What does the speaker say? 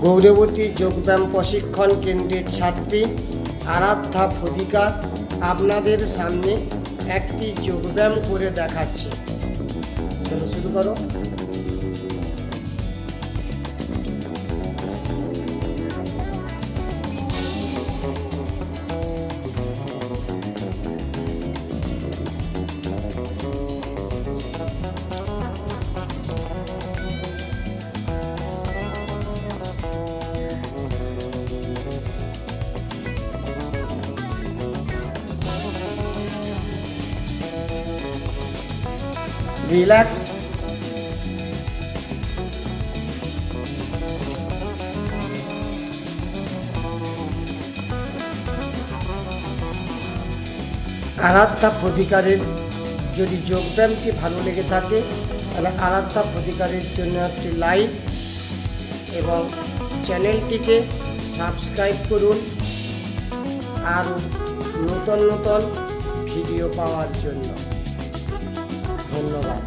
গৌরবতী যোগব্যায়াম প্রশিক্ষণ কেন্দ্রের ছাত্রী আরাধ্যা ফদিকা আপনাদের সামনে একটি যোগব্যায়াম করে দেখাচ্ছে। চলো শুরু করো। রিল্যাক্স। আরাধ্যা ফদিকারের যদি যোগব্যায়ামটি ভালো লেগে থাকে তাহলে আরাধ্যা ফদিকারের জন্য একটি লাইক এবং চ্যানেলটিকে সাবস্ক্রাইব করুন আর নতুন নতুন ভিডিও পাওয়ার জন্য। ধন্যবাদ।